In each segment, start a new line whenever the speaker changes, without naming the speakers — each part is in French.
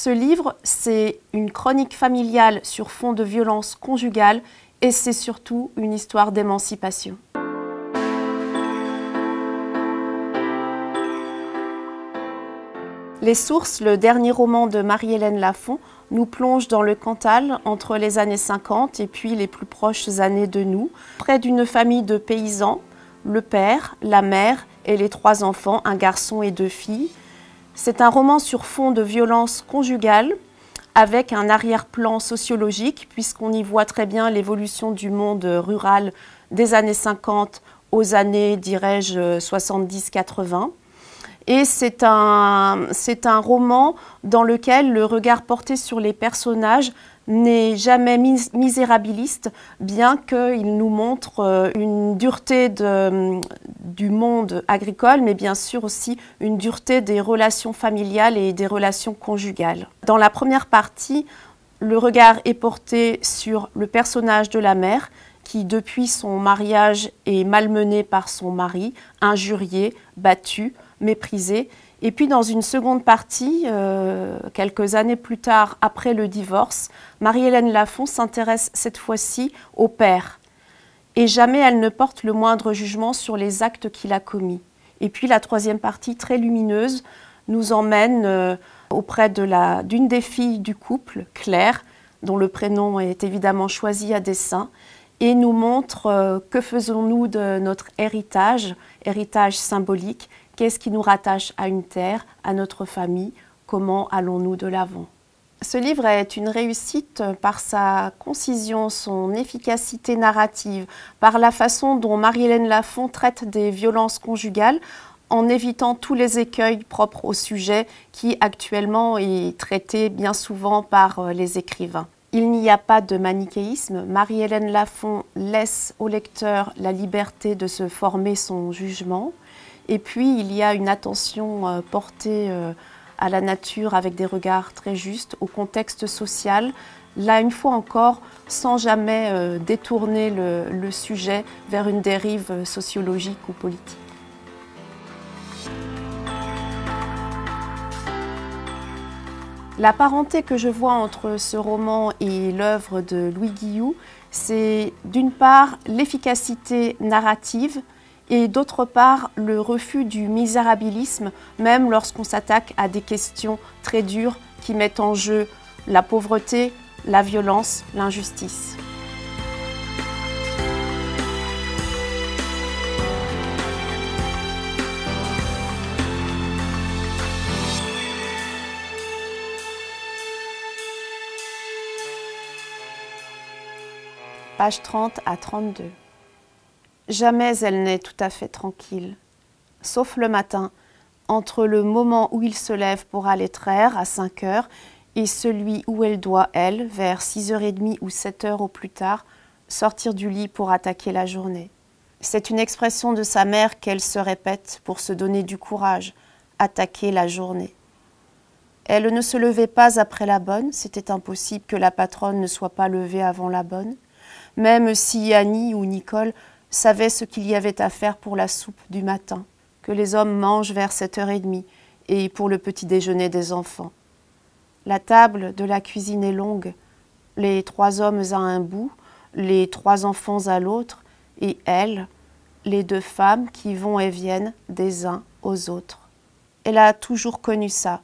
Ce livre, c'est une chronique familiale sur fond de violence conjugale et c'est surtout une histoire d'émancipation. Les Sources, le dernier roman de Marie-Hélène Lafon, nous plonge dans le Cantal entre les années 50 et puis les plus proches années de nous, près d'une famille de paysans, le père, la mère et les 3 enfants, un garçon et 2 filles. C'est un roman sur fond de violence conjugale avec un arrière-plan sociologique puisqu'on y voit très bien l'évolution du monde rural des années 50 aux années, dirais-je, 70-80. Et c'est un roman dans lequel le regard porté sur les personnages n'est jamais misérabiliste, bien qu'il nous montre une dureté du monde agricole, mais bien sûr aussi une dureté des relations familiales et des relations conjugales. Dans la première partie, le regard est porté sur le personnage de la mère, qui depuis son mariage est malmenée par son mari, injurié, battu, méprisé. Et puis dans une seconde partie, quelques années plus tard, après le divorce, Marie-Hélène Lafon s'intéresse cette fois-ci au père. Et jamais elle ne porte le moindre jugement sur les actes qu'il a commis. Et puis la troisième partie, très lumineuse, nous emmène auprès d'une des filles du couple, Claire, dont le prénom est évidemment choisi à dessein, et nous montre que faisons-nous de notre héritage symbolique. Qu'est-ce qui nous rattache à une terre, à notre famille? Comment allons-nous de l'avant? Ce livre est une réussite par sa concision, son efficacité narrative, par la façon dont Marie-Hélène Lafon traite des violences conjugales en évitant tous les écueils propres au sujet qui actuellement est traité bien souvent par les écrivains. Il n'y a pas de manichéisme. Marie-Hélène Lafon laisse au lecteur la liberté de se former son jugement. Et puis, il y a une attention portée à la nature avec des regards très justes, au contexte social, là, une fois encore, sans jamais détourner le sujet vers une dérive sociologique ou politique. La parenté que je vois entre ce roman et l'œuvre de Louis Guillou, c'est d'une part l'efficacité narrative, et d'autre part, le refus du misérabilisme, même lorsqu'on s'attaque à des questions très dures qui mettent en jeu la pauvreté, la violence, l'injustice. Page 30 à 32. Jamais elle n'est tout à fait tranquille, sauf le matin, entre le moment où il se lève pour aller traire à 5 heures et celui où elle doit, elle, vers 6h30 ou 7h au plus tard, sortir du lit pour attaquer la journée. C'est une expression de sa mère qu'elle se répète pour se donner du courage, attaquer la journée. Elle ne se levait pas après la bonne, c'était impossible que la patronne ne soit pas levée avant la bonne, même si Annie ou Nicole savait ce qu'il y avait à faire pour la soupe du matin, que les hommes mangent vers 7h30 et pour le petit déjeuner des enfants. La table de la cuisine est longue, les 3 hommes à un bout, les 3 enfants à l'autre, et elle, les 2 femmes qui vont et viennent des uns aux autres. Elle a toujours connu ça,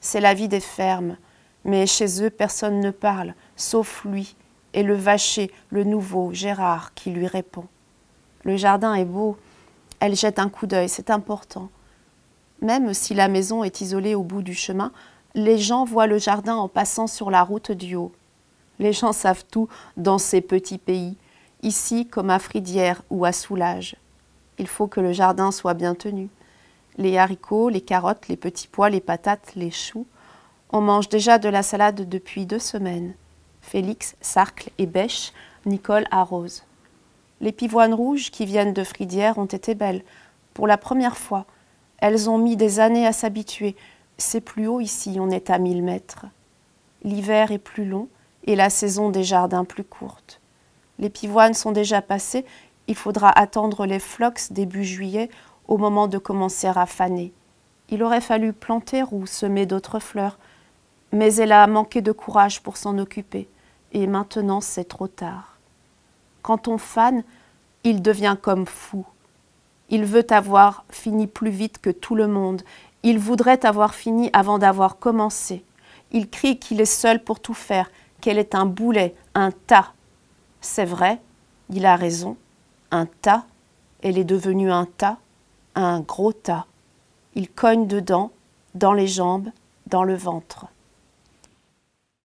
c'est la vie des fermes, mais chez eux personne ne parle, sauf lui et le vacher, le nouveau, Gérard, qui lui répond. Le jardin est beau, elle jette un coup d'œil, c'est important. Même si la maison est isolée au bout du chemin, les gens voient le jardin en passant sur la route du haut. Les gens savent tout dans ces petits pays, ici comme à Fridières ou à Soulages. Il faut que le jardin soit bien tenu. Les haricots, les carottes, les petits pois, les patates, les choux. On mange déjà de la salade depuis 2 semaines. Félix sarcle et bêche, Nicole arrose. Les pivoines rouges qui viennent de Fridières ont été belles. Pour la première fois, elles ont mis des années à s'habituer. C'est plus haut ici, on est à 1000 mètres. L'hiver est plus long et la saison des jardins plus courte. Les pivoines sont déjà passées, il faudra attendre les phlox début juillet au moment de commencer à faner. Il aurait fallu planter ou semer d'autres fleurs, Mais elle a manqué de courage pour s'en occuper. Et maintenant, c'est trop tard. Quand on fane, il devient comme fou. Il veut avoir fini plus vite que tout le monde. Il voudrait avoir fini avant d'avoir commencé. Il crie qu'il est seul pour tout faire, qu'elle est un boulet, un tas. C'est vrai, il a raison. Un tas, elle est devenue un tas, un gros tas. Il cogne dedans, dans les jambes, dans le ventre.